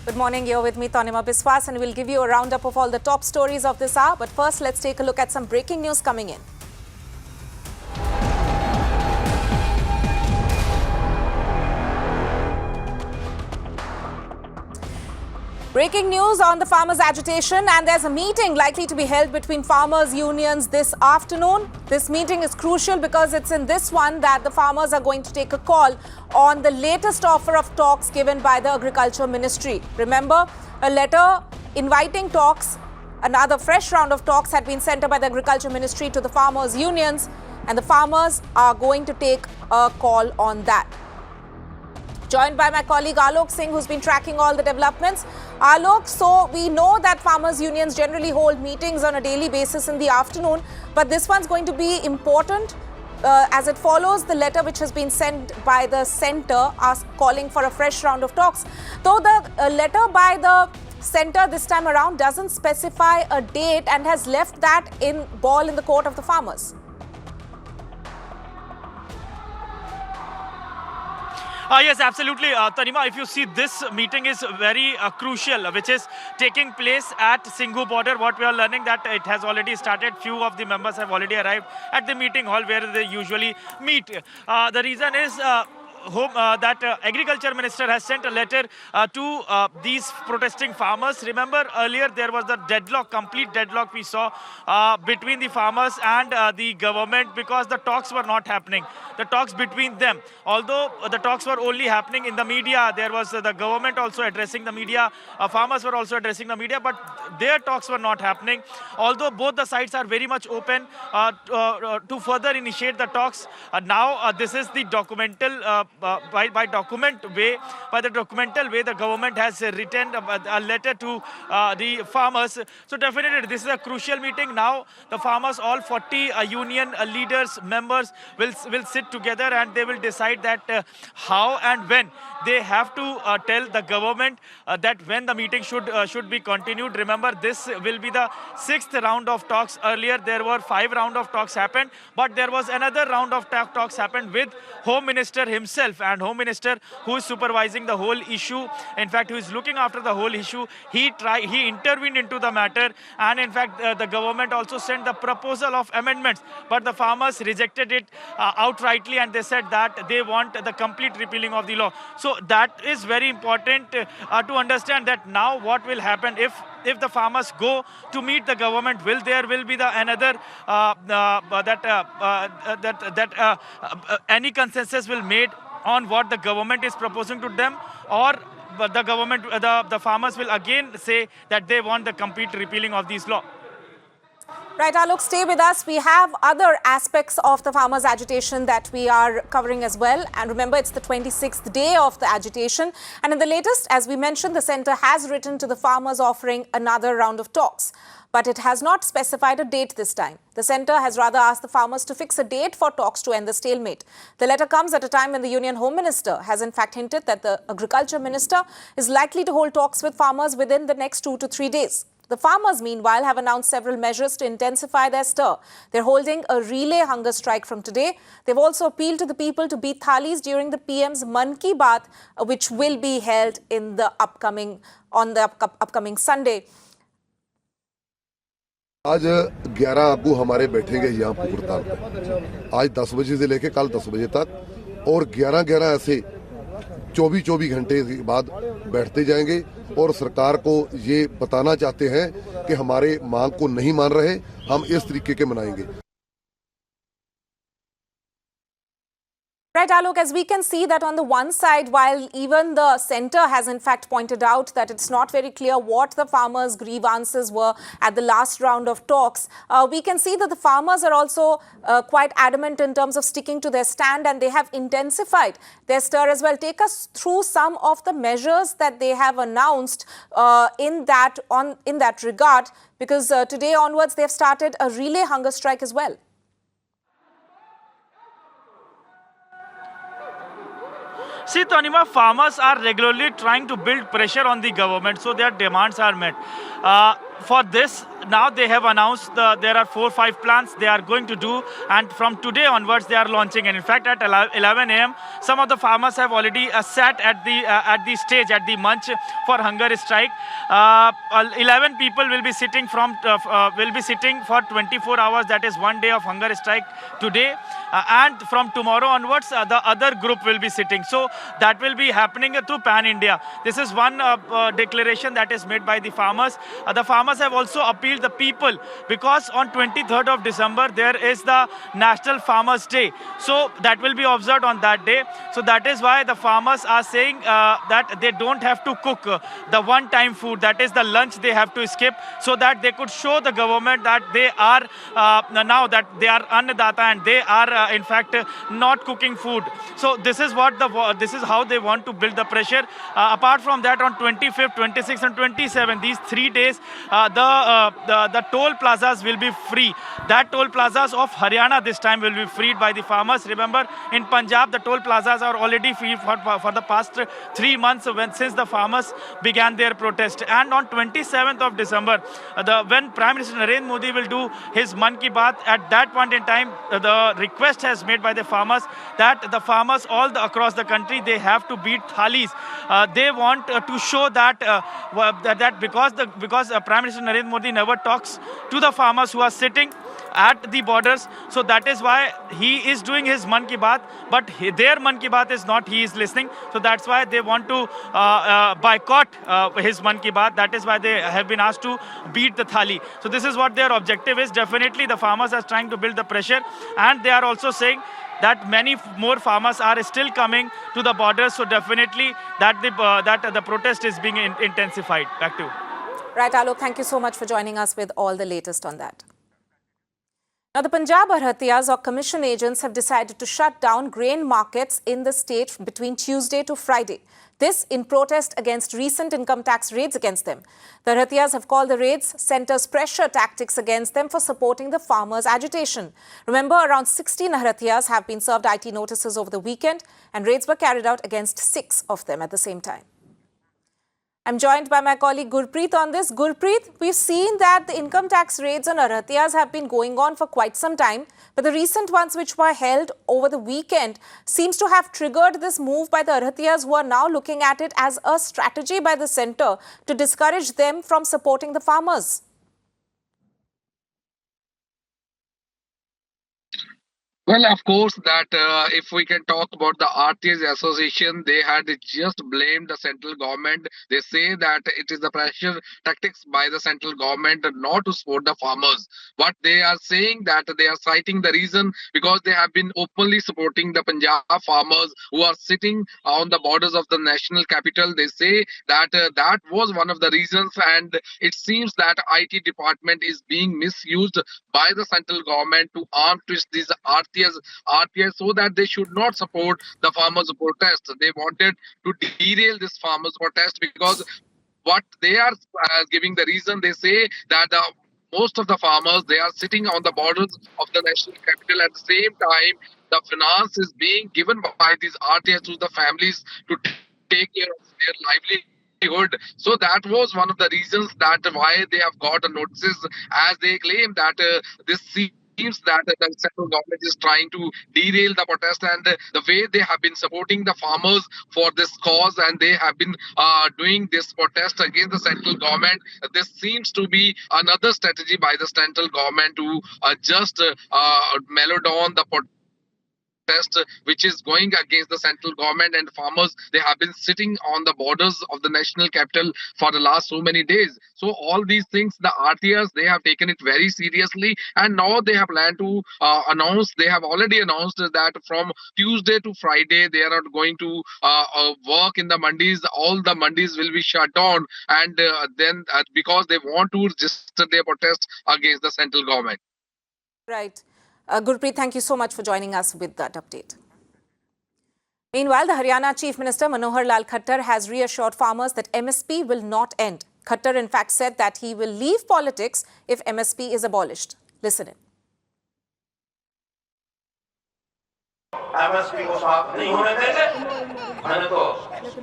Good morning, you're with me, Tanima Biswas, and we'll give you a roundup of all the top stories of this hour. But first, let's take a look at some breaking news coming in. Breaking news on the farmers' agitation, and there's a meeting likely to be held between farmers' unions this afternoon. This meeting is crucial because it's in this one that the farmers are going to take a call on the latest offer of talks given by the Agriculture Ministry. Remember, a letter inviting talks, another fresh round of talks had been sent by the Agriculture Ministry to the farmers' unions, and the farmers are going to take a call on that. Joined by my colleague Alok Singh, who's been tracking all the developments. Alok, so we know that farmers' unions generally hold meetings on a daily basis in the afternoon, but this one's going to be important as it follows the letter which has been sent by the centre calling for a fresh round of talks. Though the letter by the centre this time around doesn't specify a date and has left that ball in the court of the farmers. Yes, absolutely. Tanima, if you see, this meeting is very crucial, which is taking place at Singhu border. What we are learning that it has already started. Few of the members have already arrived at the meeting hall where they usually meet. The reason is that Agriculture Minister has sent a letter to these protesting farmers. Remember, earlier there was the deadlock, complete deadlock we saw between the farmers and the government because the talks were not happening. The talks between them, although the talks were only happening in the media, there was the government also addressing the media, farmers were also addressing the media, but their talks were not happening. Although both the sides are very much open to further initiate the talks. Now this is the documental by the documental way the government has written a letter to the farmers. So definitely this is a crucial meeting. Now the farmers, all 40 union leaders, members will sit together and they will decide that how and when they have to tell the government that when the meeting should be continued. Remember, this will be the 6th round of talks. Earlier there were 5 rounds of talks happened, but there was another round of talks happened with Home Minister himself, and Home Minister who is supervising the whole issue, in fact who is looking after the whole issue, he intervened into the matter, and in fact the government also sent the proposal of amendments, but the farmers rejected it outrightly, and they said that they want the complete repealing of the law. So that is very important to understand that now what will happen if the farmers go to meet the government. There will be the another any consensus will made on what the government is proposing to them, or the government, the farmers will again say that they want the complete repealing of these laws. Right, Alok, stay with us. We have other aspects of the farmers' agitation that we are covering as well. And remember, it's the 26th day of the agitation. And in the latest, as we mentioned, the centre has written to the farmers offering another round of talks. But it has not specified a date this time. The centre has rather asked the farmers to fix a date for talks to end the stalemate. The letter comes at a time when the Union Home Minister has in fact hinted that the Agriculture Minister is likely to hold talks with farmers within the next 2 to 3 days. The farmers, meanwhile, have announced several measures to intensify their stir. They're holding a relay hunger strike from today. They've also appealed to the people to beat thalis during the PM's Mann Ki Baat, which will be held in the upcoming Sunday. आज 11 अबू हमारे बैठेंगे यहाँ हड़ताल पे, आज 10 बजे से लेकर कल 10 बजे तक, और 11 ऐसे 24 घंटे के बाद बैठते जाएंगे और सरकार को ये बताना चाहते हैं कि हमारे मांग को नहीं मान रहे, हम इस तरीके के मनाएंगे. Right, Alok, as we can see that on the one side, while even the centre has in fact pointed out that it's not very clear what the farmers' grievances were at the last round of talks, we can see that the farmers are also quite adamant in terms of sticking to their stand, and they have intensified their stir as well. Take us through some of the measures that they have announced in that regard, because today onwards they have started a relay hunger strike as well. See, Tanima, farmers are regularly trying to build pressure on the government so their demands are met. for this, now they have announced there are 4-5 plants they are going to do, and from today onwards they are launching. And in fact, at 11 a.m., some of the farmers have already sat at the stage, at the munch for hunger strike. 11 people will be sitting for 24 hours. That is 1 day of hunger strike today, and from tomorrow onwards, the other group will be sitting. So that will be happening through Pan India. This is one declaration that is made by the farmers. The farmers have also appealed the people, because on 23rd of December there is the National Farmers Day, so that will be observed on that day. So that is why the farmers are saying that they don't have to cook the one-time food, that is the lunch they have to skip, so that they could show the government that they are now that they are annadata and they are in fact not cooking food. So this is how they want to build the pressure. Apart from that, on 25th, 26th and 27th, these 3 days, the toll plazas will be free. That toll plazas of Haryana this time will be freed by the farmers. Remember, in Punjab, the toll plazas are already free for the past 3 months since the farmers began their protest. And on 27th of December, when Prime Minister Narendra Modi will do his Mann Ki Baat, at that point in time, the request has made by the farmers that the farmers across the country, they have to beat thalis. They want to show that because Prime Minister Narendra Modi never talks to the farmers who are sitting at the borders, so that is why he is doing his Mann Ki Baat, but their Mann Ki Baat is not, he is listening. So that's why they want to boycott his Mann Ki Baat. That is why they have been asked to beat the thali. So this is what their objective is. Definitely the farmers are trying to build the pressure, and they are also saying that many more farmers are still coming to the borders. So definitely that the protest is being intensified. Back to you. Right, Alok, thank you so much for joining us with all the latest on that. Now, the Punjab Arhatiyas or commission agents have decided to shut down grain markets in the state between Tuesday to Friday. This in protest against recent income tax raids against them. The Arhatiyas have called the raids centers pressure tactics against them for supporting the farmers' agitation. Remember, around 16 Arhatiyas have been served IT notices over the weekend, and raids were carried out against 6 of them at the same time. I'm joined by my colleague Gurpreet on this. Gurpreet, we've seen that the income tax raids on Arhatiyas have been going on for quite some time, but the recent ones which were held over the weekend seems to have triggered this move by the Arhatiyas, who are now looking at it as a strategy by the centre to discourage them from supporting the farmers. Well, of course, that if we can talk about the RTS Association, they had just blamed the central government. They say that it is the pressure tactics by the central government not to support the farmers. But they are saying that they are citing the reason because they have been openly supporting the Punjab farmers who are sitting on the borders of the national capital. They say that that was one of the reasons, and it seems that IT department is being misused by the central government to arm twist these RTS so that they should not support the farmers' protest. They wanted to derail this farmers' protest because what they are giving the reason, they say that most of the farmers, they are sitting on the borders of the national capital. At the same time, the finance is being given by these RTS to the families to take care of their livelihood. So that was one of the reasons that why they have got the notices, as they claim that this seems that the central government is trying to derail the protest, and the way they have been supporting the farmers for this cause, and they have been doing this protest against the central government. This seems to be another strategy by the central government to just mellow down the protest which is going against the central government and farmers. They have been sitting on the borders of the national capital for the last so many days. So all these things, the RTS, they have taken it very seriously, and now they have planned to they have already announced that from Tuesday to Friday they are not going to work in the mandis. All the mandis will be shut down, and then because they want to register their protest against the central government. Right. Gurpreet, thank you so much for joining us with that update. Meanwhile, the Haryana Chief Minister Manohar Lal Khattar has reassured farmers that MSP will not end. Khattar in fact said that he will leave politics if MSP is abolished. Listen in. MSP को समाप्त नहीं होने देंगे। मैंने तो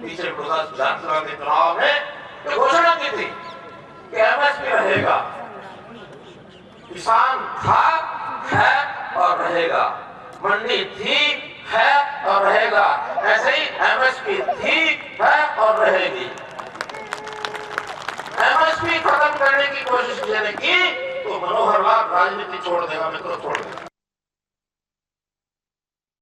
पिछले विधानसभा के चुनाव में घोषणा की थी कि MSP रहेगा। मंडी थी, है और रहेगा। ऐसे ही एमएसपी थी, है और रहेगी। एमएसपी खत्म करने की कोशिश किसी ने की तो मनोहर लाल राजनीति छोड़ देगा, मित्रों छोड़ देगा।